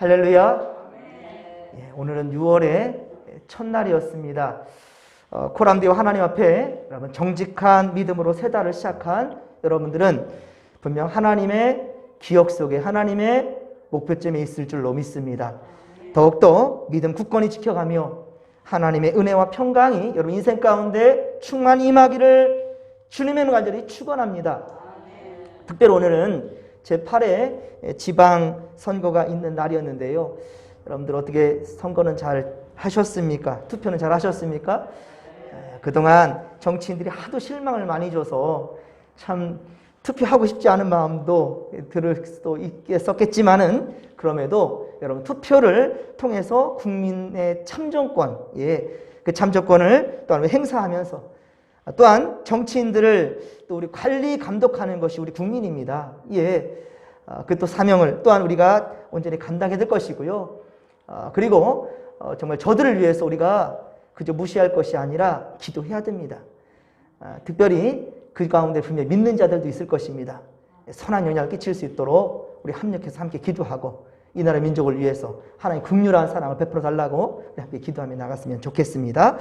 할렐루야. 예, 오늘은 6월의 첫날이었습니다. 코람디오 하나님 앞에 여러분 정직한 믿음으로 세 달을 시작한 여러분들은 분명 하나님의 기억 속에 하나님의 목표점에 있을 줄로 믿습니다. 더욱더 믿음 굳건히 지켜가며 하나님의 은혜와 평강이 여러분 인생 가운데 충만히 임하기를 주님의 이름으로 간절히 축원합니다. 특별히 오늘은 제8회 지방선거가 있는 날이었는데요. 여러분들 어떻게 선거는 잘 하셨습니까? 투표는 잘 하셨습니까? 그동안 정치인들이 하도 실망을 많이 줘서 참 투표하고 싶지 않은 마음도 들을 수도 있겠었겠지만은 그럼에도 여러분 투표를 통해서 국민의 참정권, 그 참정권을 또한 행사하면서 또한 정치인들을 또 우리 관리 감독하는 것이 우리 국민입니다. 그 또 사명을 또한 우리가 온전히 감당해야 될 것이고요. 그리고 정말 저들을 위해서 우리가 그저 무시할 것이 아니라 기도해야 됩니다. 특별히 그 가운데 분명히 믿는 자들도 있을 것입니다. 선한 영향을 끼칠 수 있도록 우리 합력해서 함께 기도하고 이 나라 민족을 위해서 하나님 긍휼한 사랑을 베풀어 달라고 함께 기도하며 나갔으면 좋겠습니다.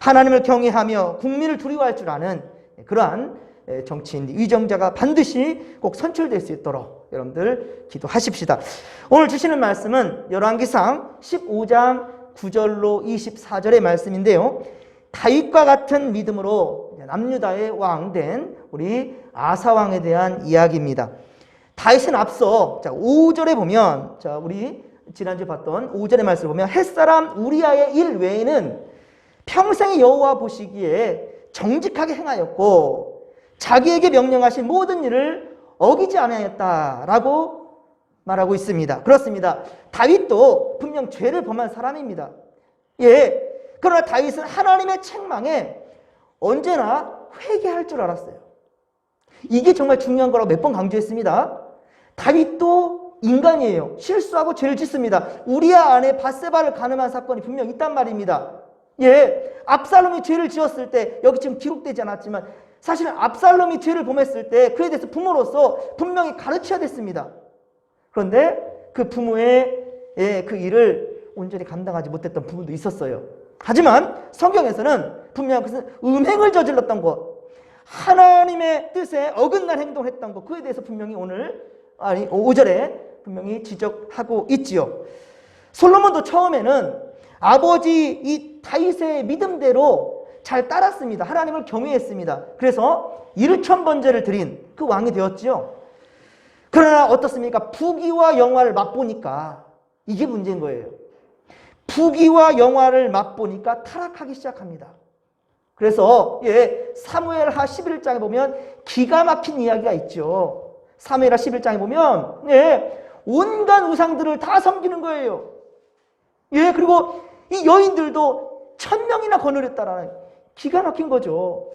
하나님을 경외하며 국민을 두려워할 줄 아는 그러한 정치인, 위정자가 반드시 꼭 선출될 수 있도록 여러분들 기도하십시다. 오늘 주시는 말씀은 열왕기상 15장 9절로 24절의 말씀인데요. 다윗과 같은 믿음으로 남유다의 왕 된 우리 아사왕에 대한 이야기입니다. 다윗은 앞서 5절에 보면 우리 지난주에 봤던 5절의 말씀을 보면 햇사람 우리아의 일 외에는 평생의 여호와 보시기에 정직하게 행하였고 자기에게 명령하신 모든 일을 어기지 아니하였다라고 말하고 있습니다. 다윗도 분명 죄를 범한 사람입니다. 그러나 다윗은 하나님의 책망에 언제나 회개할 줄 알았어요. 이게 정말 중요한 거라고 몇 번 강조했습니다. 다윗도 인간이에요. 실수하고 죄를 짓습니다. 우리아 안에 밧세바를 간음한 사건이 분명 있단 말입니다. 압살롬이 죄를 지었을 때 여기 지금 기록되지 않았지만 사실은 압살롬이 죄를 범했을 때 그에 대해서 부모로서 분명히 가르쳐야 됐습니다. 그런데 그 부모의 그 일을 온전히 감당하지 못했던 부분도 있었어요. 하지만 성경에서는 분명 그것은 음행을 저질렀던 것, 하나님의 뜻에 어긋난 행동을 했던 것, 그에 대해서 분명히 오늘 5절에 분명히 지적하고 있지요. 솔로몬도 처음에는 아버지 이 다윗의 믿음대로 잘 따랐습니다. 하나님을 경외했습니다. 그래서 1,000번제를 드린 그 왕이 되었지요. 그러나 어떻습니까? 부귀와 영화를 맛보니까 이게 문제인 거예요. 부귀와 영화를 맛보니까 타락하기 시작합니다. 그래서 사무엘하 11장에 보면 기가 막힌 이야기가 있죠. 사무엘하 11장에 보면 온갖 우상들을 다 섬기는 거예요. 그리고 이 여인들도 1,000명이나 거느렸다라는 기가 막힌 거죠.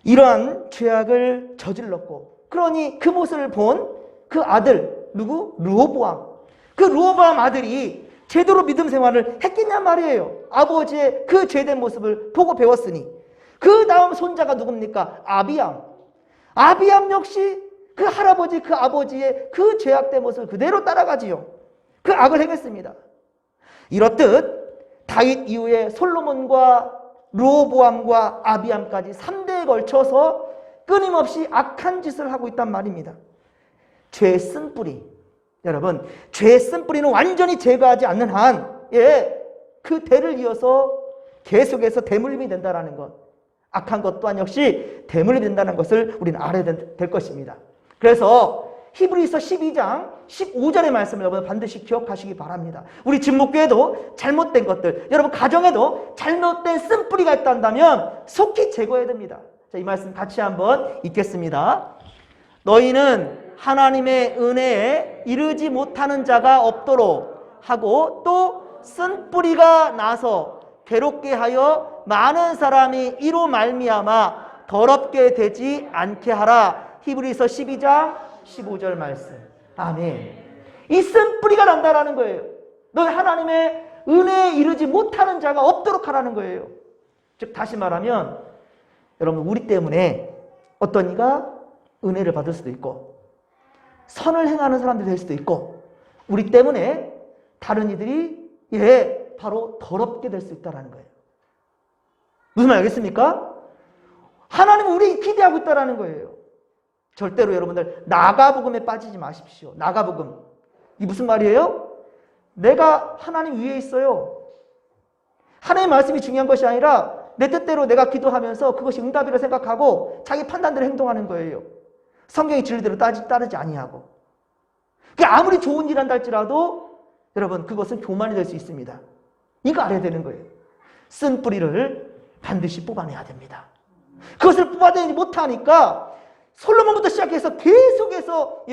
이러한 죄악을 저질렀고 그러니 그 모습을 본 그 아들 누구? 르호보암. 그 르호보암 아들이 제대로 믿음 생활을 했겠냐 말이에요. 아버지의 그 죄된 모습을 보고 배웠으니. 그 다음 손자가 누굽니까? 아비암. 아비암 역시 그 할아버지 그 아버지의 그 죄악된 모습을 그대로 따라가지요. 그 악을 행했습니다. 이렇듯 다윗 이후에 솔로몬과 르호보암과 아비암까지 3대에 걸쳐서 끊임없이 악한 짓을 하고 있단 말입니다. 죄의 쓴뿌리, 여러분 죄의 쓴뿌리는 완전히 제거하지 않는 한 그 대를 이어서 계속해서 대물림이 된다는 것, 악한 것 또한 역시 대물림이 된다는 것을 우리는 알아야 될 것입니다. 그래서 히브리서 12장 15절의 말씀을 여러분 반드시 기억하시기 바랍니다. 우리 진목교회도 잘못된 것들, 여러분 가정에도 잘못된 쓴뿌리가 있다면 속히 제거해야 됩니다. 이 말씀 같이 한번 읽겠습니다. 너희는 하나님의 은혜에 이르지 못하는 자가 없도록 하고 또 쓴뿌리가 나서 괴롭게 하여 많은 사람이 이로 말미암아 더럽게 되지 않게 하라. 히브리서 12장 15절 말씀. 아멘. 이 쓴뿌리가 난다라는 거예요. 너희 하나님의 은혜에 이르지 못하는 자가 없도록 하라는 거예요. 즉 다시 말하면 여러분 우리 때문에 어떤 이가 은혜를 받을 수도 있고 선을 행하는 사람들이 될 수도 있고 우리 때문에 다른 이들이 바로 더럽게 될 수 있다는 거예요. 무슨 말 알겠습니까? 하나님은 우리 기대하고 있다는 거예요. 절대로 여러분들 나가복음에 빠지지 마십시오. 나가복음. 이 무슨 말이에요? 내가 하나님 위에 있어요. 하나님의 말씀이 중요한 것이 아니라 내 뜻대로 내가 기도하면서 그것이 응답이라 생각하고 자기 판단대로 행동하는 거예요. 성경의 진리대로 따르지 아니하고. 그러니까 아무리 좋은 일 한다 할지라도 여러분 그것은 교만이 될 수 있습니다. 이거 알아야 되는 거예요. 쓴 뿌리를 반드시 뽑아내야 됩니다. 그것을 뽑아내지 못하니까 솔로몬부터 시작해서 계속해서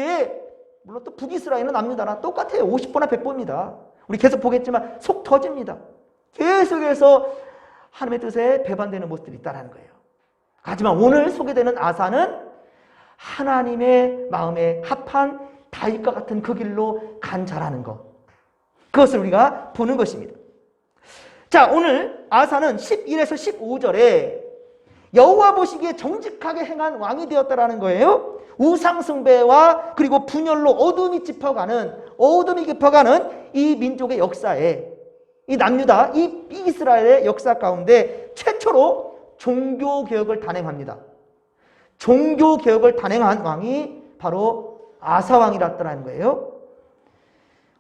물론 또 북이스라엘은 남유다나 똑같아요. 50보나 100보입니다. 우리 계속 보겠지만 속 터집니다. 계속해서 하나님의 뜻에 배반되는 모습들이 있다는 거예요. 하지만 오늘 소개되는 아사는 하나님의 마음에 합한 다윗과 같은 그 길로 간 자라는 것. 그것을 우리가 보는 것입니다. 자, 오늘 아사는 11에서 15절에 여호와 보시기에 정직하게 행한 왕이 되었다라는 거예요. 우상 숭배와 그리고 분열로 어둠이 깊어가는 이 민족의 역사에 이 남유다, 이 이스라엘의 역사 가운데 최초로 종교개혁을 단행합니다. 종교개혁을 단행한 왕이 바로 아사왕이었다는 거예요.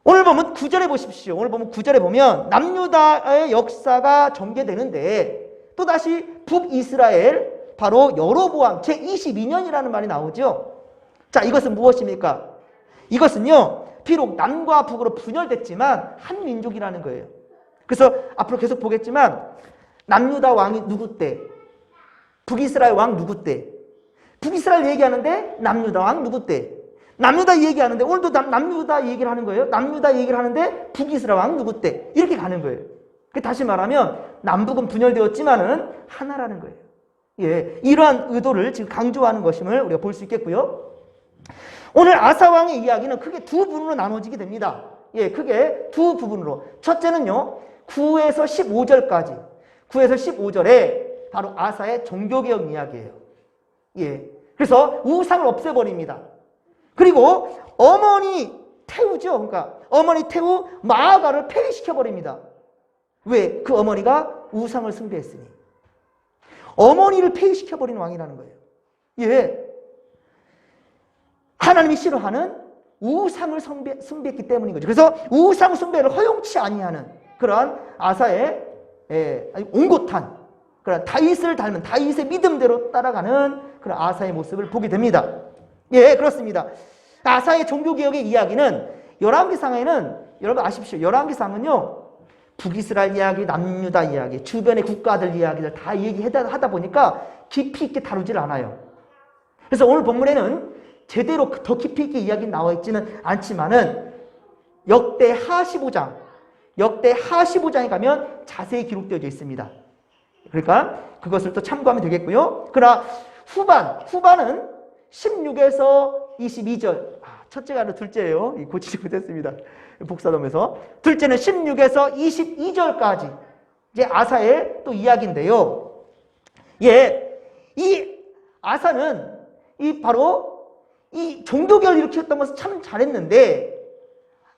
오늘 보면 9절에 보십시오. 오늘 보면 9절에 보면 남유다의 역사가 전개되는데 또다시 북이스라엘 바로 여로보암 제22년이라는 말이 나오죠. 자, 이것은 무엇입니까? 이것은요, 비록 남과 북으로 분열됐지만 한 민족이라는 거예요. 그래서 앞으로 계속 보겠지만 남유다 왕이 누구 때? 북이스라엘 왕 누구 때? 북이스라엘 얘기하는데 남유다 왕 누구 때? 남유다 얘기하는데 오늘도 남유다 얘기를 하는 거예요. 남유다 얘기를 하는데 북이스라엘 왕 누구 때? 이렇게 가는 거예요. 다시 말하면 남북은 분열되었지만은 하나라는 거예요. 이러한 의도를 지금 강조하는 것임을 우리가 볼 수 있겠고요. 오늘 아사 왕의 이야기는 크게 두 부분으로 나눠지게 됩니다. 크게 두 부분으로. 첫째는요, 9에서 15절까지. 9에서 15절에 바로 아사의 종교개혁 이야기예요. 그래서 우상을 없애버립니다. 그리고 어머니 태우죠. 그러니까 어머니 태우 마아가를 폐위시켜버립니다. 왜? 그 어머니가 우상을 숭배했으니. 어머니를 폐위시켜버리는 왕이라는 거예요. 하나님이 싫어하는 우상을 숭배했기 때문인 거죠. 그래서 우상 숭배를 허용치 아니하는 그러한 아사의 옹곳한 그런 다윗을 닮은 다윗의 믿음대로 따라가는 그런 아사의 모습을 보게 됩니다. 그렇습니다. 아사의 종교개혁의 이야기는 열왕기상에는 여러분 아십시오. 열왕기상은요, 북이스라엘 이야기, 남유다 이야기, 주변의 국가들 이야기를 다 얘기하다 보니까 깊이 있게 다루질 않아요. 그래서 오늘 본문에는 제대로 더 깊이 있게 이야기 나와 있지는 않지만은 역대하 15장에 가면 자세히 기록되어져 있습니다. 그러니까 그것을 또 참고하면 되겠고요. 그러나 후반은 16에서 22절. 첫째가 아니라 둘째예요. 고치지 못했습니다. 복사dom에서. 둘째는 16에서 22절까지 이제 아사의 또 이야기인데요. 이 아사는 바로 이 종교개혁을 일으켰던 것은 참 잘했는데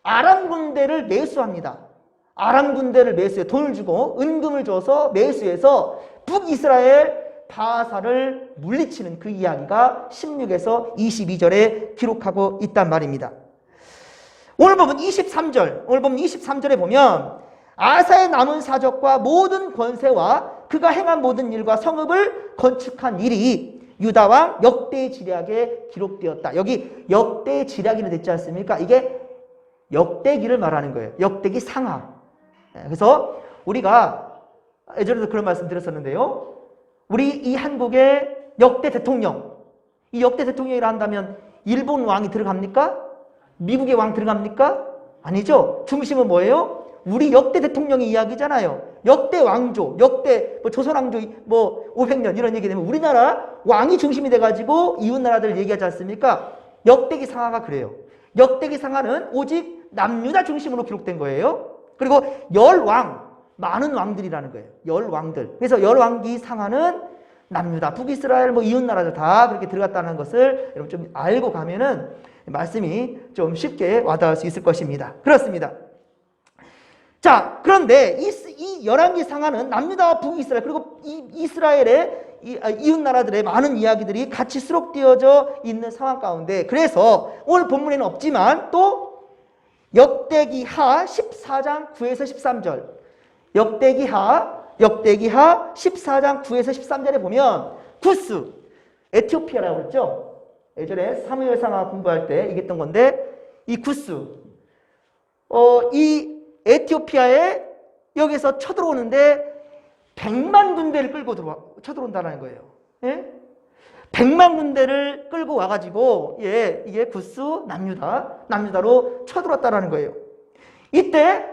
아람 군대를 매수합니다. 아람 군대를 매수해 돈을 주고 은금을 줘서 매수해서 북이스라엘 바사를 물리치는 그 이야기가 16에서 22절에 기록하고 있단 말입니다. 오늘 보면 23절에 보면 아사의 남은 사적과 모든 권세와 그가 행한 모든 일과 성읍을 건축한 일이 유다왕 역대 지략에 기록되었다. 여기 역대 지략이라 됐지 않습니까? 이게 역대기를 말하는 거예요. 역대기 상하. 그래서 우리가 예전에도 그런 말씀 드렸었는데요. 우리 이 한국의 역대 대통령, 이 역대 대통령이라 한다면 일본 왕이 들어갑니까? 미국의 왕 들어갑니까? 아니죠. 중심은 뭐예요? 우리 역대 대통령의 이야기잖아요. 역대 왕조, 역대 조선 왕조 500년 이런 얘기 되면 우리나라 왕이 중심이 돼가지고 이웃 나라들 얘기하지 않습니까? 역대기 상하가 그래요. 역대기 상하는 오직 남유다 중심으로 기록된 거예요. 그리고 열왕, 많은 왕들이라는 거예요. 열왕들. 그래서 열왕기 상하는 남유다, 북이스라엘, 뭐 이웃 나라들 다 그렇게 들어갔다는 것을 여러분 좀 알고 가면은 말씀이 좀 쉽게 와닿을 수 있을 것입니다. 그렇습니다. 자, 그런데 이 열왕기 상하는 남유다와 북이스라엘 그리고 이스라엘의 이웃 나라들의 많은 이야기들이 같이 수록되어져 있는 상황 가운데, 그래서 오늘 본문에는 없지만 또 역대기하 14장 9에서 13절, 역대기하 14장 9에서 13절에 보면 구스, 에티오피아라고 그랬죠. 예전에 사무엘상하 공부할 때 얘기했던 건데, 이 구스, 이 에티오피아에 여기서 쳐들어오는데 100만 군대를 끌고 쳐들어온다는 거예요. 예? 100만 군대를 끌고 와가지고, 예, 이게 구스 남유다로 쳐들어왔다는 거예요. 이때,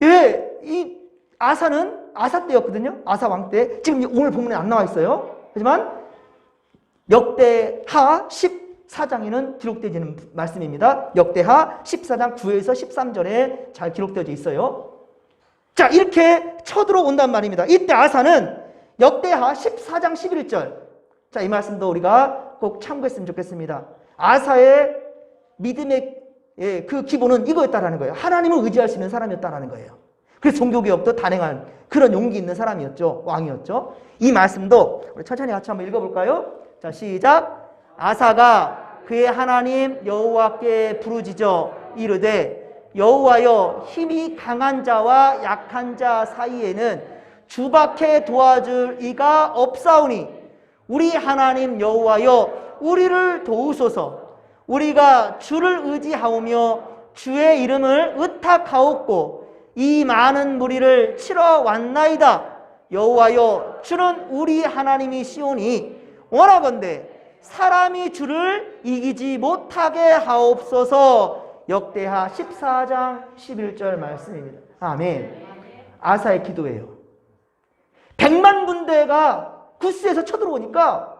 예, 이 아사는 아사 때였거든요. 아사 왕 때. 지금 오늘 본문에 안 나와 있어요. 하지만 역대하 14장에는 기록되어지는 말씀입니다. 역대하 14장 9에서 13절에 잘 기록되어져 있어요. 자, 이렇게 쳐들어온단 말입니다. 이때 아사는 역대하 14장 11절. 자, 이 말씀도 우리가 꼭 참고했으면 좋겠습니다. 아사의 믿음의 그 기본은 이거였다라는 거예요. 하나님을 의지할 수 있는 사람이었다라는 거예요. 그래서 종교개혁도 단행한 그런 용기 있는 사람이었죠. 왕이었죠. 이 말씀도 우리 천천히 같이 한번 읽어볼까요? 자, 시작. 아사가 그의 하나님 여호와께 부르짖어 이르되 여호와여, 힘이 강한 자와 약한 자 사이에는 주밖에 도와줄 이가 없사오니 우리 하나님 여호와여, 우리를 도우소서. 우리가 주를 의지하오며 주의 이름을 의탁하옵고 이 많은 무리를 치러 왔나이다. 여호와여, 주는 우리 하나님이시오니 원하건대 사람이 주를 이기지 못하게 하옵소서. 역대하 14장 11절 말씀입니다. 아멘. 아사의 기도예요. 100만 군대가 구스에서 쳐들어오니까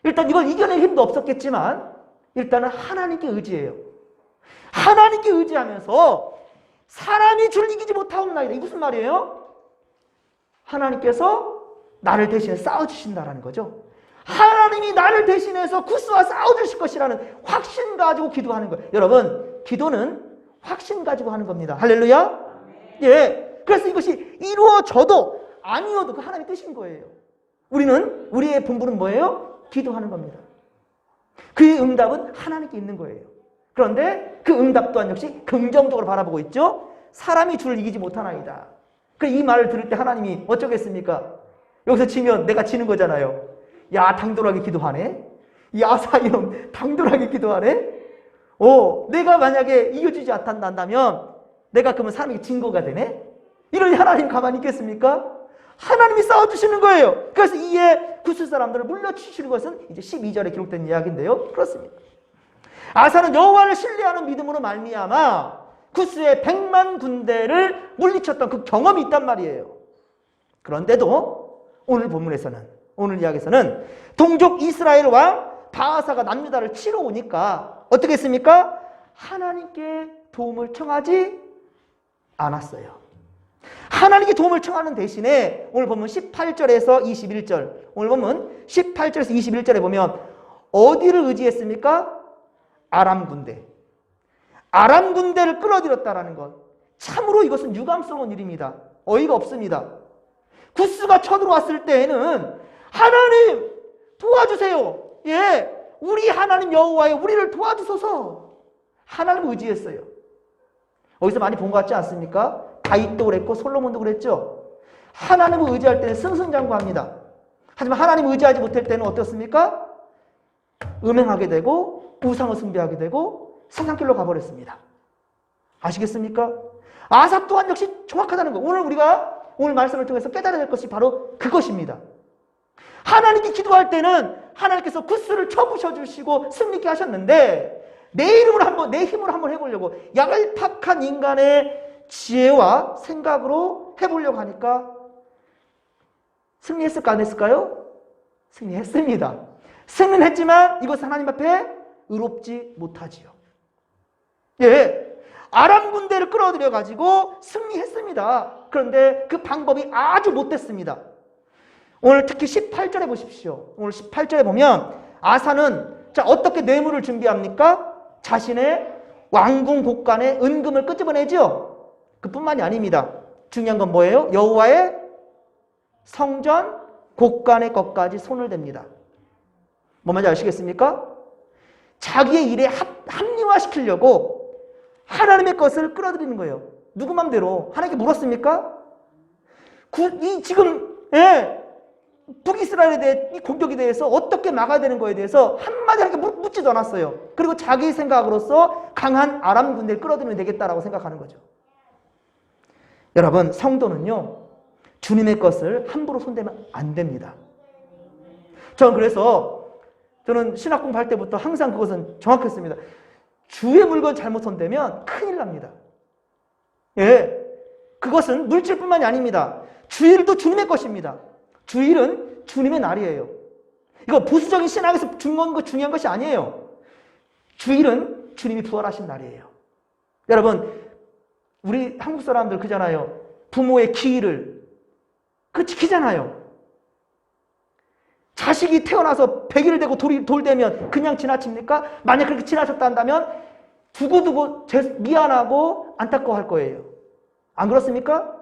일단 이걸 이겨낼 힘도 없었겠지만 일단은 하나님께 의지해요. 하나님께 의지하면서 사람이 주를 이기지 못하옵나이다. 이게 무슨 말이에요? 하나님께서 나를 대신해 싸워주신다라는 거죠. 하나님이 나를 대신해서 구스와 싸워주실 것이라는 확신 가지고 기도하는 거예요. 여러분, 기도는 확신 가지고 하는 겁니다. 할렐루야? 예. 그래서 이것이 이루어져도 아니어도 그 하나님의 뜻인 거예요. 우리의 본분은 뭐예요? 기도하는 겁니다. 그의 응답은 하나님께 있는 거예요. 그런데 그 응답 또한 역시 긍정적으로 바라보고 있죠. 사람이 주를 이기지 못하나이다. 이 말을 들을 때 하나님이 어쩌겠습니까? 여기서 지면 내가 지는 거잖아요. 야, 당돌하게 기도하네. 이 아사 이놈 당돌하게 기도하네. 내가 만약에 이겨주지 않는다면 내가 그러면 사람에게 증거가 되네. 이럴 하나님 가만히 있겠습니까? 하나님이 싸워주시는 거예요. 그래서 이에 구스 사람들을 물려주시는 것은 이제 12절에 기록된 이야기인데요. 그렇습니다. 아사는 여호와를 신뢰하는 믿음으로 말미암아 구스의 100만 군대를 물리쳤던 그 경험이 있단 말이에요. 그런데도 오늘 본문에서는, 오늘 이야기에서는 동족 이스라엘 왕 바아사가 남유다를 치러 오니까 어떻게 했습니까? 하나님께 도움을 청하지 않았어요. 하나님께 도움을 청하는 대신에 오늘 보면 18절에서 21절, 오늘 보면 18절에서 21절에 보면 어디를 의지했습니까? 아람 군대. 아람 군대를 끌어들였다라는 것. 참으로 이것은 유감스러운 일입니다. 어이가 없습니다. 구스가 쳐들어왔을 때에는 하나님 도와주세요. 예, 우리 하나님 여호와여, 우리를 도와주소서. 하나님을 의지했어요. 어디서 많이 본 것 같지 않습니까? 다윗도 그랬고 솔로몬도 그랬죠. 하나님을 의지할 때는 승승장구합니다. 하지만 하나님을 의지하지 못할 때는 어떻습니까? 음행하게 되고 우상을 숭배하게 되고 세상길로 가버렸습니다. 아시겠습니까? 아사 또한 역시 정확하다는 거. 우리가 오늘 말씀을 통해서 깨달아야 될 것이 바로 그것입니다. 하나님께 기도할 때는 하나님께서 구스를 쳐부셔 주시고 승리케 하셨는데 내 힘으로 한번 해보려고 야갈팍한 인간의 지혜와 생각으로 해보려고 하니까 승리했을까 안 했을까요? 승리했습니다. 승리는 했지만 이것은 하나님 앞에 의롭지 못하지요. 예, 아람 군대를 끌어들여 가지고 승리했습니다. 그런데 그 방법이 아주 못됐습니다. 오늘 특히 18절에 보십시오. 오늘 18절에 보면 아사는 자 어떻게 뇌물을 준비합니까? 자신의 왕궁 곳간에 은금을 끄집어내죠. 그뿐만이 아닙니다. 중요한 건 뭐예요? 여호와의 성전 곳간의 것까지 손을 댑니다. 뭐 말인지 아시겠습니까? 자기의 일에 합리화시키려고 하나님의 것을 끌어들이는 거예요. 누구 맘대로? 하나님께 물었습니까? 지금 북이스라엘에 대해 이 공격에 대해서 어떻게 막아야 되는 거에 대해서 한마디 하나님께 묻지도 않았어요. 그리고 자기 생각으로서 강한 아람 군대를 끌어들이면 되겠다라고 생각하는 거죠. 여러분, 성도는요 주님의 것을 함부로 손대면 안 됩니다. 저는 신학 공부할 때부터 항상 그것은 정확했습니다. 주의 물건 잘못 손대면 큰일 납니다. 그것은 물질뿐만이 아닙니다. 주일도 주님의 것입니다. 주일은 주님의 날이에요. 이거 보수적인 신학에서 중요한 것이 아니에요. 주일은 주님이 부활하신 날이에요. 여러분, 우리 한국 사람들 그잖아요. 부모의 기일을 지키잖아요. 자식이 태어나서 100일 되고 돌 되면 그냥 지나칩니까? 만약 그렇게 지나쳤다 한다면 두고두고 미안하고 안타까워할 거예요. 안 그렇습니까?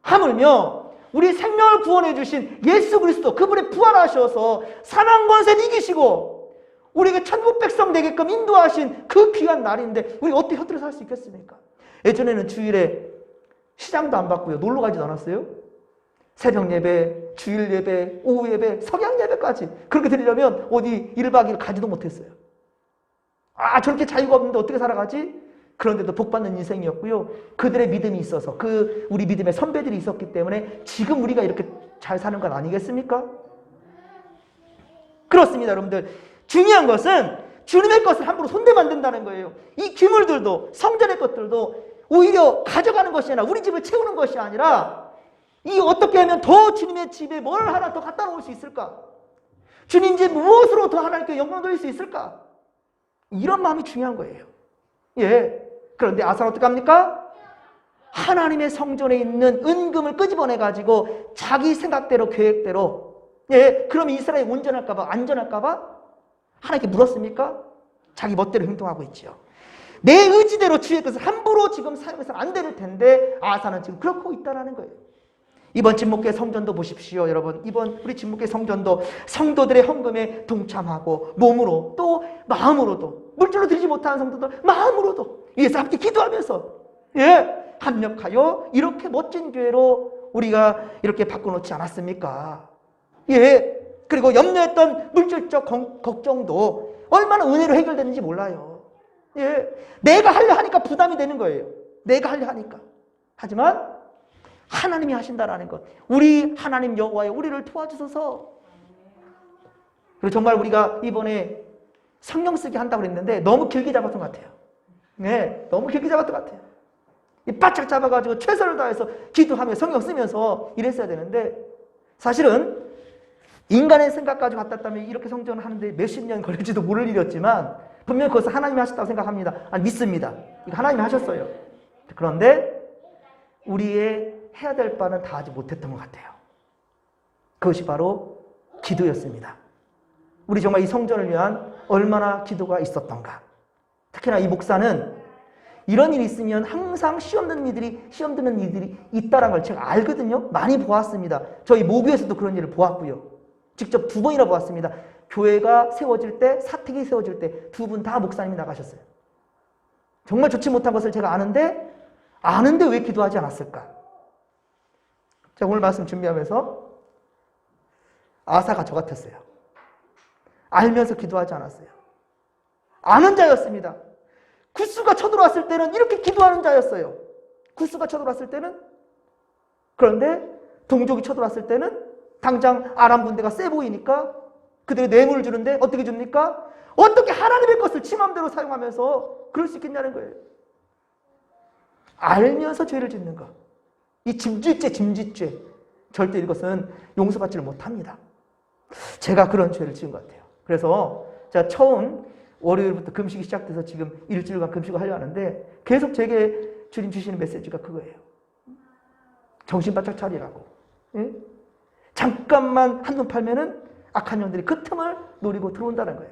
하물며 우리 생명을 구원해 주신 예수 그리스도 그분이 부활하셔서 사망 권세를 이기시고 우리에게 천국 백성 되게끔 인도하신 그 귀한 날인데 우리 어떻게 헛들어서 할 수 있겠습니까? 예전에는 주일에 시장도 안 받고요. 놀러 가지도 않았어요. 새벽 예배, 주일 예배, 오후 예배, 석양 예배까지 그렇게 드리려면 어디 1박 2일 가지도 못했어요. 저렇게 자유가 없는데 어떻게 살아가지? 그런데도 복받는 인생이었고요. 그들의 믿음이 있어서 우리 믿음의 선배들이 있었기 때문에 지금 우리가 이렇게 잘 사는 건 아니겠습니까? 그렇습니다, 여러분들. 중요한 것은 주님의 것을 함부로 손대면 안 된다는 거예요. 이 기물들도 성전의 것들도 오히려 가져가는 것이 아니라 우리 집을 채우는 것이 아니라 이 어떻게 하면 더 주님의 집에 뭘 하나 더 갖다 놓을 수 있을까? 주님 집 무엇으로 더 하나님께 영광 돌릴 수 있을까? 이런 마음이 중요한 거예요. 그런데 아사는 어떻게 합니까? 하나님의 성전에 있는 은금을 끄집어내가지고 자기 생각대로 계획대로 그럼 이스라엘이 온전할까봐 안전할까봐 하나님께 물었습니까? 자기 멋대로 행동하고 있죠. 내 의지대로 주의 것을 함부로 지금 사용해서는 안 될 텐데 아사는 지금 그렇고 있다는 거예요. 이번 진목교회 성전도 보십시오, 여러분. 이번 우리 진목교회 성전도 성도들의 헌금에 동참하고 몸으로 또 마음으로도 물질로 드리지 못하는 성도들 마음으로도 위에서 함께 기도하면서 합력하여 이렇게 멋진 교회로 우리가 이렇게 바꿔놓지 않았습니까? 그리고 염려했던 물질적 걱정도 얼마나 은혜로 해결되는지 몰라요. 내가 하려 하니까 부담이 되는 거예요. 내가 하려 하니까. 하지만 하나님이 하신다라는 것. 우리 하나님 여호와여 우리를 도와주소서. 그리고 정말 우리가 이번에 성경 쓰기 한다고 그랬는데 너무 길게 잡았던 것 같아요. 너무 길게 잡았던 것 같아요. 바짝 잡아가지고 최선을 다해서 기도하며 성경 쓰면서 이랬어야 되는데 사실은 인간의 생각 가지고 갖다 따면 이렇게 성전을 하는데 몇십 년 걸릴지도 모를 일이었지만 분명히 그것을 하나님이 하셨다고 생각합니다. 믿습니다. 이거 하나님이 하셨어요. 그런데 우리의 해야 될 바는 다 하지 못했던 것 같아요. 그것이 바로 기도였습니다. 우리 정말 이 성전을 위한 얼마나 기도가 있었던가. 특히나 이 목사는 이런 일이 있으면 항상 시험 드는 이들이 있다는 걸 제가 알거든요. 많이 보았습니다. 저희 모교에서도 그런 일을 보았고요. 직접 2번이나 보았습니다. 교회가 세워질 때, 사택이 세워질 때 2분 다 목사님이 나가셨어요. 정말 좋지 못한 것을 제가 아는데 왜 기도하지 않았을까? 제가 오늘 말씀 준비하면서 아사가 저 같았어요. 알면서 기도하지 않았어요. 아는 자였습니다. 구스가 쳐들어왔을 때는 이렇게 기도하는 자였어요. 구스가 쳐들어왔을 때는. 그런데 동족이 쳐들어왔을 때는 당장 아람 군대가 세 보이니까 그들이 뇌물을 주는데 어떻게 줍니까? 어떻게 하나님의 것을 지 맘대로 사용하면서 그럴 수 있겠냐는 거예요. 알면서 죄를 짓는 것. 이 짐짓죄. 절대 이것은 용서받지를 못합니다. 제가 그런 죄를 지은 것 같아요. 그래서 제가 처음 월요일부터 금식이 시작돼서 지금 일주일간 금식을 하려 하는데 계속 제게 주님 주시는 메시지가 그거예요. 정신 바짝 차리라고. 잠깐만 한눈 팔면은 악한 영들이 그 틈을 노리고 들어온다는 거예요.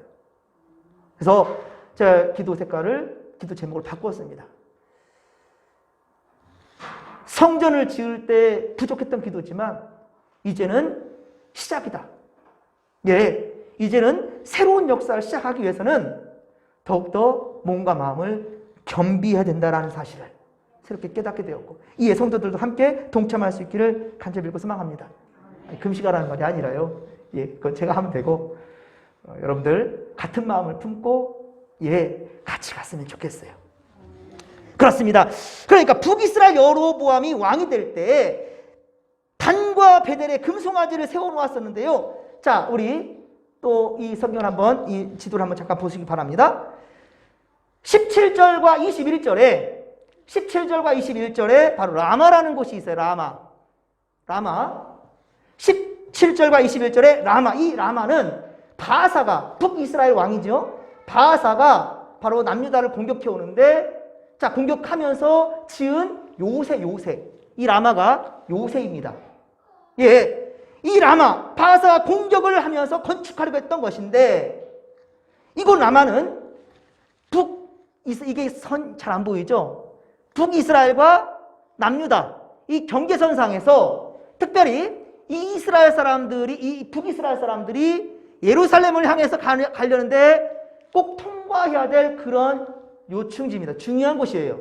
그래서 제가 기도 색깔을, 기도 제목을 바꾸었습니다. 성전을 지을 때 부족했던 기도지만 이제는 시작이다. 예, 이제는 새로운 역사를 시작하기 위해서는 더욱더 몸과 마음을 겸비해야 된다는 사실을 새롭게 깨닫게 되었고, 이에 성도들도 함께 동참할 수 있기를 간절히 빌고 소망합니다. 금식하라는 말이 아니라요. 예, 그건 제가 하면 되고, 여러분들 같은 마음을 품고 같이 갔으면 좋겠어요. 그렇습니다. 그러니까 북이스라엘 여로보암이 왕이 될 때 단과 베델에 금송아지를 세워놓았었는데요. 자, 우리 또 이 성경을 한번, 이 지도를 한번 잠깐 보시기 바랍니다. 17절과 21절에 바로 라마라는 곳이 있어요. 라마. 17절과 21절에 라마. 이 라마는 바하사가, 북이스라엘 왕이죠. 바하사가 바로 남유다를 공격해 오는데, 자, 공격하면서 지은 요새. 이 라마가 요새입니다. 예. 이 라마, 바하사가 공격을 하면서 건축하려고 했던 것인데, 이곳 라마는 이게 선 잘 안 보이죠? 북이스라엘과 남유다, 이 경계선상에서 특별히 이 북이스라엘 사람들이 예루살렘을 향해서 가려는데 꼭 통과해야 될 그런 요충지입니다. 중요한 곳이에요.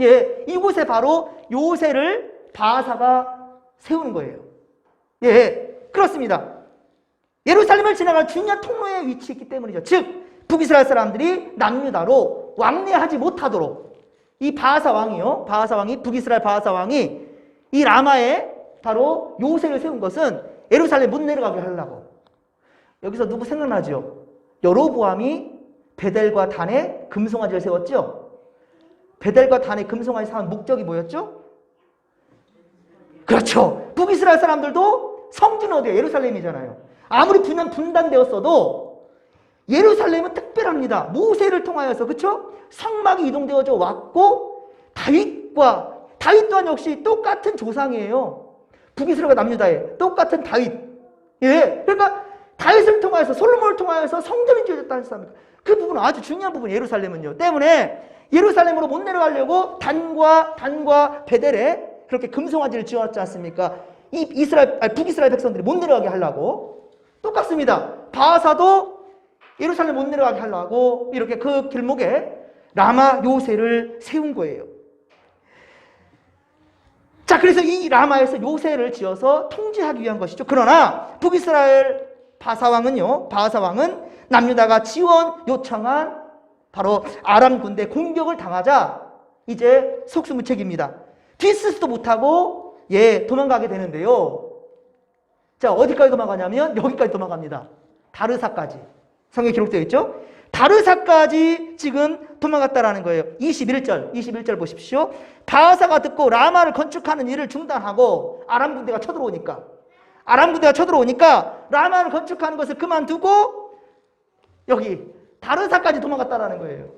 예, 이곳에 바로 요새를 바하사가 세우는 거예요. 예, 그렇습니다. 예루살렘을 지나갈 중요한 통로에 위치했기 때문이죠. 즉, 북이스라엘 사람들이 남유다로 왕래하지 못하도록 이 바하사 왕이 북이스라엘 바하사 왕이 이 라마에 바로 요새를 세운 것은 예루살렘 못 내려가게 하려고. 여기서 누구 생각나죠? 여로보암이 베델과 단에 금송아지를 세웠죠? 베델과 단에 금송아지 세운 목적이 뭐였죠? 그렇죠. 북이스라엘 사람들도 성지는 어디예요? 예루살렘이잖아요. 아무리 분단되었어도 예루살렘은 특별합니다. 모세를 통하여서, 그렇죠? 성막이 이동되어져 왔고, 다윗 또한 역시 똑같은 조상이에요. 북이스라엘과 남유다에 똑같은 다윗. 예, 그러니까 다윗을 통하여서, 솔로몬을 통하여서 성전이 지어졌다는 사람입니다. 그 부분은 아주 중요한 부분이에요. 예루살렘은요. 때문에 예루살렘으로 못 내려가려고 단과 베델에 그렇게 금송아지를 지어놨지 않습니까? 북이스라엘 백성들이 못 내려가게 하려고. 똑같습니다. 바하사도 예루살렘 못 내려가게 하려고 이렇게 그 길목에 라마 요새를 세운 거예요. 자, 그래서 이 라마에서 요새를 지어서 통제하기 위한 것이죠. 그러나 북이스라엘 바하사왕은 남유다가 지원 요청한 바로 아람 군대 공격을 당하자 이제 속수무책입니다. 뒤쓰지도 못하고 도망가게 되는데요. 자, 어디까지 도망가냐면 여기까지 도망갑니다. 다르사까지. 성경에 기록되어 있죠? 다르사까지 지금 도망갔다라는 거예요. 21절 보십시오. 바하사가 듣고 라마를 건축하는 일을 중단하고 아람 군대가 쳐들어오니까 라마를 건축하는 것을 그만두고 여기 다르사까지 도망갔다라는 거예요.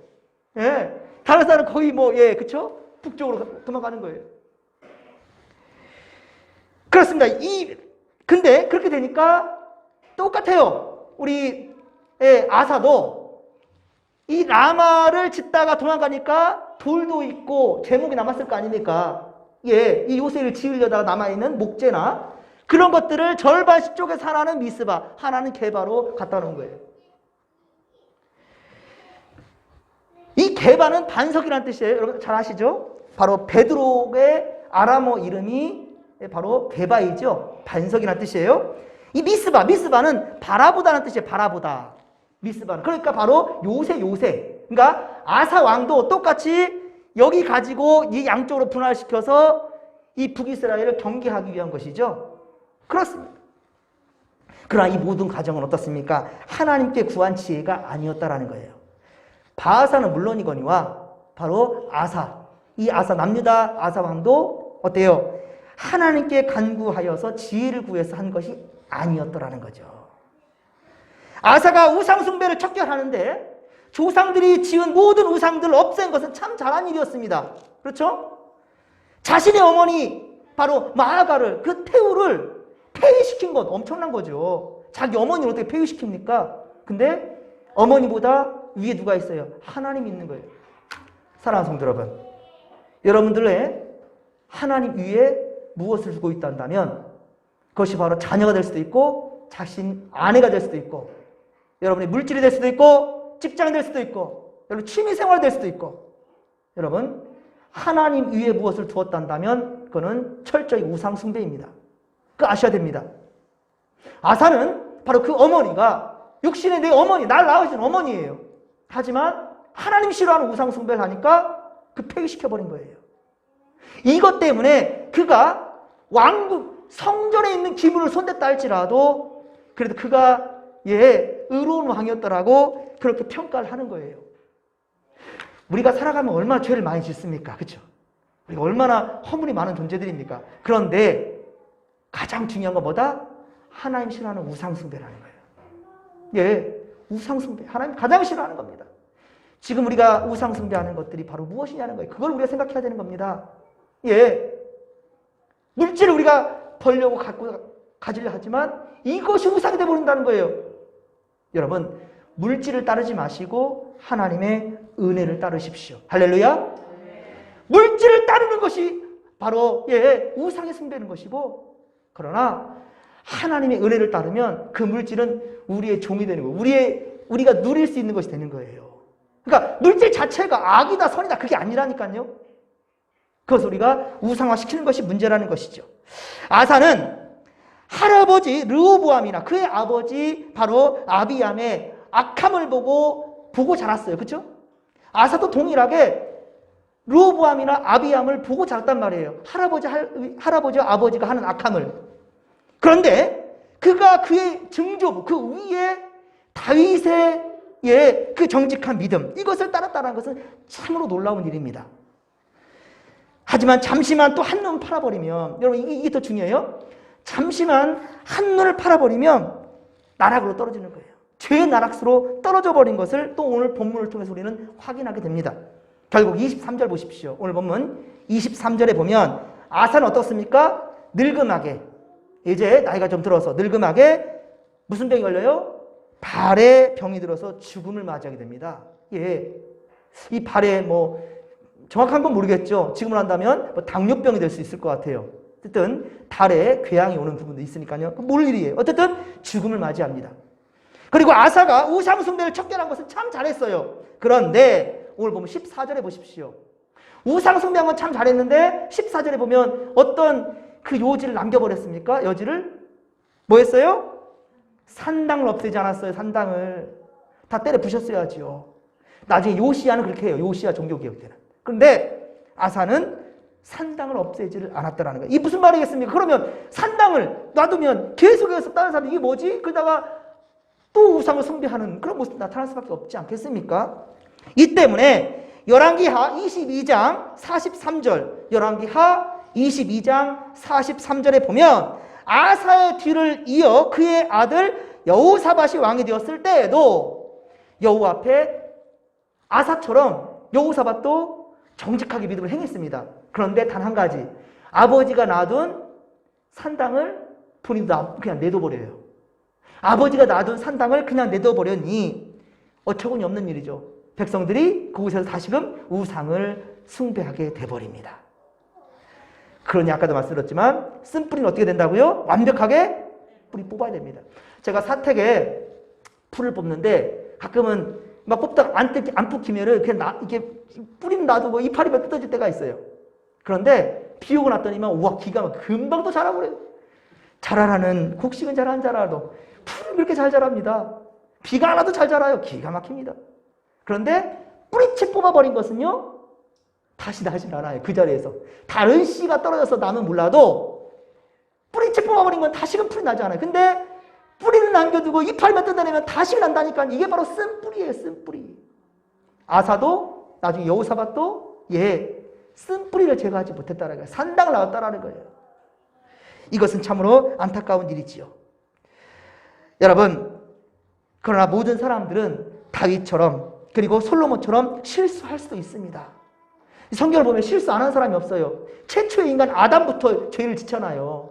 예. 다르사는 거의 그쵸? 북쪽으로 도망가는 거예요. 그렇습니다. 근데 그렇게 되니까 똑같아요. 우리 아사도 이 라마를 짓다가 도망가니까 돌도 있고 제목이 남았을 거 아닙니까? 이 요새를 지으려다가 남아있는 목재나 그런 것들을 절반씩 쪼개서 하나는 미스바, 하나는 게바로 갖다 놓은 거예요. 이 게바는 반석이라는 뜻이에요. 여러분 잘 아시죠? 바로 베드로의 아람어 이름이 바로 게바이죠. 반석이라는 뜻이에요. 이 미스바는 바라보다는 뜻이에요. 바라보다. 미스바는. 그러니까 바로 요새. 그러니까 아사 왕도 똑같이 여기 가지고 이 양쪽으로 분할시켜서 이 북이스라엘을 경계하기 위한 것이죠. 그렇습니다. 그러나 이 모든 과정은 어떻습니까? 하나님께 구한 지혜가 아니었다라는 거예요. 바하사는 물론이거니와 바로 남유다 아사 왕도 어때요? 하나님께 간구하여서 지혜를 구해서 한 것이 아니었더라는 거죠. 아사가 우상 숭배를 척결하는데 조상들이 지은 모든 우상들을 없앤 것은 참 잘한 일이었습니다. 그렇죠? 자신의 어머니 바로 마아가를, 그 태우를 폐위시킨 건 엄청난 거죠. 자기 어머니를 어떻게 폐위시킵니까? 근데 어머니보다 위에 누가 있어요? 하나님이 있는 거예요. 사랑하는 성도 여러분, 여러분들의 하나님 위에 무엇을 두고 있다면 그것이 바로 자녀가 될 수도 있고 자신 아내가 될 수도 있고 여러분의 물질이 될 수도 있고 직장이 될 수도 있고 여러분 취미생활이 될 수도 있고 여러분 하나님 위에 무엇을 두었다면 그거는 철저히 우상 숭배입니다. 그거 아셔야 됩니다. 아사는 바로 그 어머니가 육신의 내 어머니, 날 낳으신 어머니예요. 하지만 하나님 싫어하는 우상 숭배를 하니까 그 폐기시켜버린 거예요. 이것 때문에 그가 왕국 성전에 있는 기물을 손댔다 할지라도 그래도 그가 의로운 왕이었더라고 그렇게 평가를 하는 거예요. 우리가 살아가면 얼마나 죄를 많이 짓습니까? 그렇죠? 우리가 얼마나 허물이 많은 존재들입니까? 그런데 가장 중요한 건 뭐다? 하나님 싫어하는 우상 숭배라는 거예요. 우상 숭배. 하나님 가장 싫어하는 겁니다. 지금 우리가 우상 숭배하는 것들이 바로 무엇이냐는 거예요. 그걸 우리가 생각해야 되는 겁니다. 물질을 우리가 벌려고 가지려 하지만 이것이 우상이 되어버린다는 거예요. 여러분, 물질을 따르지 마시고 하나님의 은혜를 따르십시오. 할렐루야. 물질을 따르는 것이 바로 우상에 숭배하는 것이고, 그러나 하나님의 은혜를 따르면 그 물질은 우리의 종이 되는 거예요. 우리가 누릴 수 있는 것이 되는 거예요. 그러니까 물질 자체가 악이다 선이다 그게 아니라니까요. 그것을 우리가 우상화시키는 것이 문제라는 것이죠. 아사는 할아버지 르호보암이나 그의 아버지 바로 아비암의 악함을 보고 자랐어요. 그렇죠? 아사도 동일하게 르호보암이나 아비암을 보고 자랐단 말이에요. 할아버지와 아버지가 하는 악함을. 그런데 그가 그의 증조부, 그 위에 다윗의 그 정직한 믿음, 이것을 따랐다는 것은 참으로 놀라운 일입니다. 하지만 잠시만 또 한눈 팔아버리면, 여러분 이게 더 중요해요. 잠시만 한눈을 팔아버리면 나락으로 떨어지는 거예요. 죄의 나락으로 떨어져 버린 것을 또 오늘 본문을 통해서 우리는 확인하게 됩니다. 결국 23절 보십시오. 오늘 본문 23절에 보면 아사는 어떻습니까? 늙음하게, 이제 나이가 좀 들어서 늙음하게 무슨 병이 걸려요? 발에 병이 들어서 죽음을 맞이하게 됩니다. 이 발에 정확한 건 모르겠죠. 지금으로 한다면 당뇨병이 될 수 있을 것 같아요. 어쨌든 달에 궤양이 오는 부분도 있으니까요. 뭘 일이에요? 어쨌든 죽음을 맞이합니다. 그리고 아사가 우상 숭배를 척결한 것은 참 잘했어요. 그런데 오늘 보면 14절에 보십시오. 우상 숭배한 건 참 잘했는데 14절에 보면 어떤 그 요지를 남겨버렸습니까? 여지를 뭐 했어요? 산당을 없애지 않았어요. 산당을 다 때려 부셨어야지요. 나중에 요시야는 그렇게 해요. 요시야 종교개혁 때는. 그런데 아사는 산당을 없애지를 않았다는 거예요. 이게 무슨 말이겠습니까? 그러면 산당을 놔두면 계속해서 다른 사람이 이게 뭐지? 그러다가 또 우상을 숭배하는 그런 모습이 나타날 수밖에 없지 않겠습니까? 이 때문에 열왕기하 22장 43절, 열왕기하 22장 43절에 보면 아사의 뒤를 이어 그의 아들 여호사밧이 왕이 되었을 때에도 여호와 앞에 아사처럼 여호사밧도 정직하게 믿음을 행했습니다. 그런데 단 한 가지, 아버지가 놔둔 산당을 본인도 그냥 내둬버려요. 아버지가 놔둔 산당을 그냥 내둬버렸니 어처구니 없는 일이죠. 백성들이 그곳에서 다시금 우상을 숭배하게 돼버립니다. 그러니 아까도 말씀드렸지만 쓴뿌리는 어떻게 된다고요? 완벽하게 뿌리 뽑아야 됩니다. 제가 사택에 풀을 뽑는데 가끔은 막 뽑다가 안 뽑히면은 그냥 이렇게 뿌리는 놔두고 이파리 몇 뜯어질 때가 있어요. 그런데 비 오고 났더니만 우와 기가 막 금방 또 자라버려요. 자라라는 곡식은 잘 안 자라도 풀은 그렇게 잘 자랍니다. 비가 안 와도 잘 자라요. 기가 막힙니다. 그런데 뿌리채 뽑아버린 것은요 다시 나질 않아요. 그 자리에서 다른 씨가 떨어져서 나면 몰라도 뿌리채 뽑아버린 건 다시금 풀이 나지 않아요. 근데 뿌리를 남겨두고 이파리만 뜯어내면 다시 난다니까 이게 바로 쓴뿌리예요. 쓴뿌리. 아사도 나중에 여호사밧도 쓴뿌리를 제거하지 못했다는 거예요. 산당을 나왔다는 거예요. 이것은 참으로 안타까운 일이지요. 여러분, 그러나 모든 사람들은 다윗처럼 그리고 솔로몬처럼 실수할 수도 있습니다. 성경을 보면 실수 안 한 사람이 없어요. 최초의 인간 아담부터 죄를 지잖아요.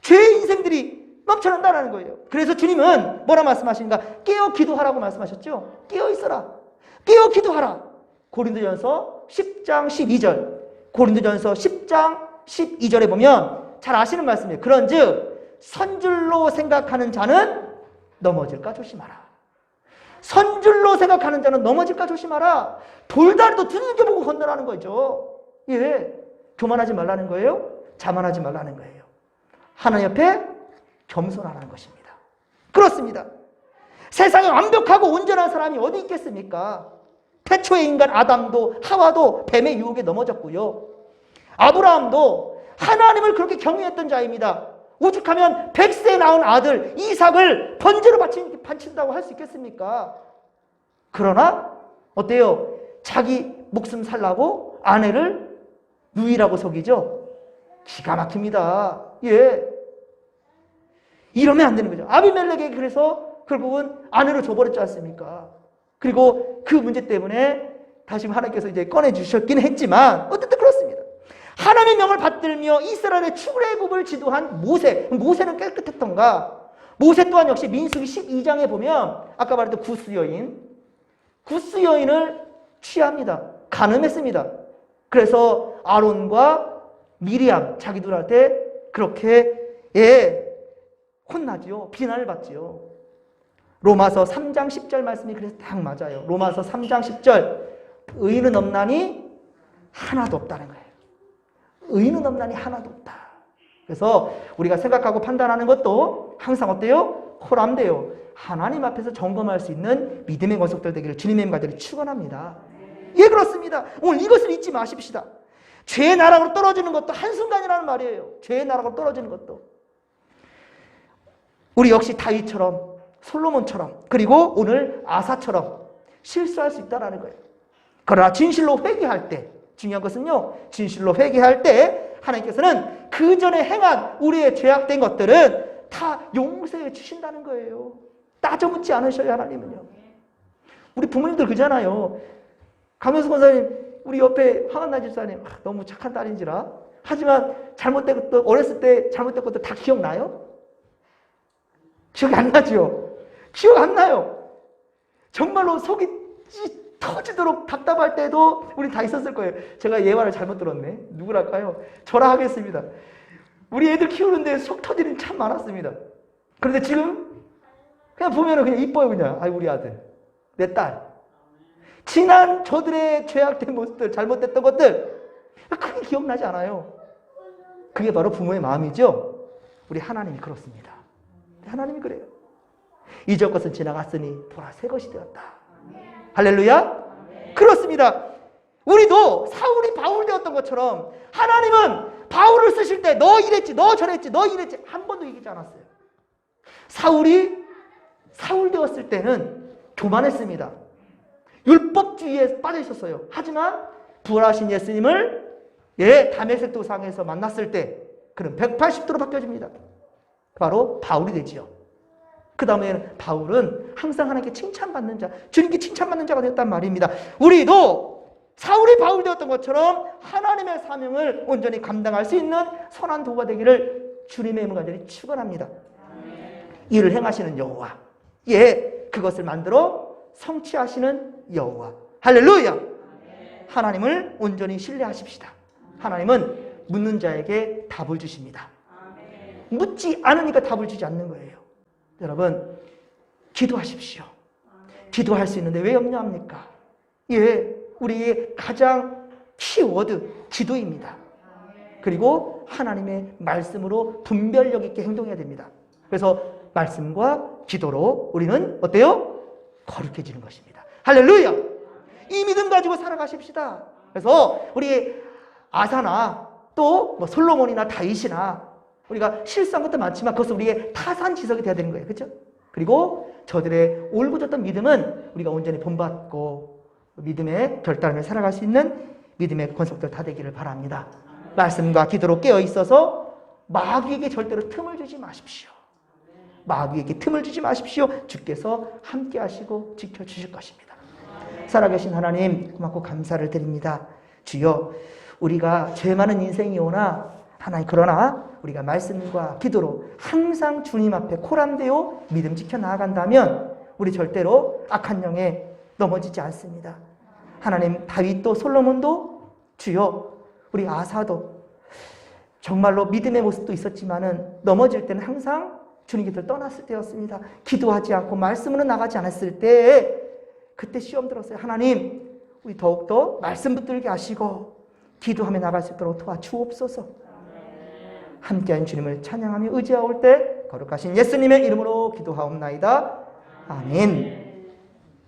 죄의 인생들이 넘쳐난다는 거예요. 그래서 주님은 뭐라 말씀하시는가? 깨어 기도하라고 말씀하셨죠. 깨어 있어라. 깨어 기도하라. 고린도전서 10장 12절, 고린도전서 10장 12절에 보면 잘 아시는 말씀이에요. 그런즉 선줄로 생각하는 자는 넘어질까 조심하라. 선줄로 생각하는 자는 넘어질까 조심하라. 돌다리도 두들겨보고 건너라는 거죠. 예, 교만하지 말라는 거예요. 자만하지 말라는 거예요. 하나님 옆에 겸손하라는 것입니다. 그렇습니다. 세상에 완벽하고 온전한 사람이 어디 있겠습니까? 태초의 인간 아담도 하와도 뱀의 유혹에 넘어졌고요. 아브라함도 하나님을 그렇게 경외했던 자입니다. 오죽하면 100세에 낳은 아들 이삭을 번제로 바친다고 할 수 있겠습니까? 그러나 어때요? 자기 목숨 살라고 아내를 누이라고 속이죠. 기가 막힙니다. 예, 이러면 안 되는 거죠. 아비멜렉에게 그래서 결국은 아내로 줘버렸지 않습니까? 그리고 그 문제 때문에 다시 하나님께서 이제 꺼내주셨긴 했지만 어쨌든 그렇습니다. 하나님의 명을 받들며 이스라엘의 출애굽을 지도한 모세. 모세는 깨끗했던가? 모세 또한 역시 민수기 12장에 보면 아까 말했던 구스 여인을 취합니다. 간음했습니다. 그래서 아론과 미리암 자기들한테 그렇게 혼나지요. 비난을 받지요. 로마서 3장 10절 말씀이 그래서 딱 맞아요. 로마서 3장 10절. 의인은 없나니 하나도 없다는 거예요. 의인은 없나니 하나도 없다. 그래서 우리가 생각하고 판단하는 것도 항상 어때요? 호람돼요. 하나님 앞에서 점검할 수 있는 믿음의 권속들 되기를 주님의 이름과 축원합니다. 예, 그렇습니다. 오늘 이것을 잊지 마십시다. 죄의 나락으로 떨어지는 것도 한순간이라는 말이에요. 죄의 나락으로 떨어지는 것도. 우리 역시 다윗처럼, 솔로몬처럼, 그리고 오늘 아사처럼 실수할 수 있다는 거예요. 그러나 진실로 회개할 때, 중요한 것은요, 진실로 회개할 때 하나님께서는 그 전에 행한 우리의 죄악된 것들은 다 용서해 주신다는 거예요. 따져 묻지 않으셔요, 하나님은요. 우리 부모님들 그잖아요. 강현수 권사님, 우리 옆에 황한나 집사님, 너무 착한 딸인지라. 하지만 잘못된 것도, 어렸을 때 잘못된 것도 다 기억나요? 기억이 안 나죠? 기억 안 나요. 정말로 속이 터지도록 답답할 때도 우리 다 있었을 거예요. 제가 얘 말을 잘못 들었네. 누구랄까요? 저라 하겠습니다. 우리 애들 키우는데 속 터지는 참 많았습니다. 그런데 지금 그냥 보면은 그냥 이뻐요, 그냥. 아이, 우리 아들, 내 딸. 지난 저들의 죄악된 모습들, 잘못됐던 것들 크게 기억나지 않아요. 그게 바로 부모의 마음이죠. 우리 하나님이 그렇습니다. 하나님이 그래요. 이전 것은 지나갔으니 보라 새 것이 되었다. 할렐루야. 그렇습니다. 우리도 사울이 바울 되었던 것처럼 하나님은 바울을 쓰실 때 너 이랬지, 너 저랬지, 너 이랬지 한 번도 얘기하지 않았어요. 사울이 사울 되었을 때는 교만했습니다. 율법주의에 빠져 있었어요. 하지만 부활하신 예수님을 다메섹 도상에서 만났을 때 그는 180도로 바뀌어집니다. 바로 바울이 되지요. 그 다음에는 바울은 항상 하나님께 칭찬받는 자, 주님께 칭찬받는 자가 되었단 말입니다. 우리도 사울이 바울 되었던 것처럼 하나님의 사명을 온전히 감당할 수 있는 선한 도가 되기를 주님의 이름으로 간절히 축원합니다. 이를 행하시는 여호와, 그것을 만들어 성취하시는 여호와. 할렐루야. 하나님을 온전히 신뢰하십시다. 하나님은 묻는 자에게 답을 주십니다. 묻지 않으니까 답을 주지 않는 거예요. 여러분, 기도하십시오. 기도할 수 있는데 왜 염려합니까? 우리의 가장 키워드 기도입니다. 그리고 하나님의 말씀으로 분별력 있게 행동해야 됩니다. 그래서 말씀과 기도로 우리는 어때요? 거룩해지는 것입니다. 할렐루야. 이 믿음 가지고 살아가십시다. 그래서 우리 아사나 또 솔로몬이나 다윗이나 우리가 실수한 것도 많지만 그것은 우리의 타산지석이 되어야 되는 거예요. 그렇죠? 그리고 저들의 올곧었던 믿음은 우리가 온전히 본받고 믿음의 결단을 살아갈 수 있는 믿음의 권속들 다 되기를 바랍니다. 말씀과 기도로 깨어 있어서 마귀에게 절대로 틈을 주지 마십시오. 마귀에게 틈을 주지 마십시오. 주께서 함께 하시고 지켜주실 것입니다. 살아계신 하나님, 고맙고 감사를 드립니다. 주여, 우리가 죄 많은 인생이 오나 하나님, 그러나 우리가 말씀과 기도로 항상 주님 앞에 코람되어 믿음 지켜 나아간다면 우리 절대로 악한 영에 넘어지지 않습니다. 하나님, 다윗도 솔로몬도 주여, 우리 아사도 정말로 믿음의 모습도 있었지만은 넘어질 때는 항상 주님 곁을 떠났을 때였습니다. 기도하지 않고 말씀으로 나가지 않았을 때 그때 시험 들었어요. 하나님, 우리 더욱더 말씀 붙들게 하시고 기도하며 나갈 수 있도록 도와주옵소서. 함께한 주님을 찬양하며 의지하올 때 거룩하신 예수님의 이름으로 기도하옵나이다. 아멘.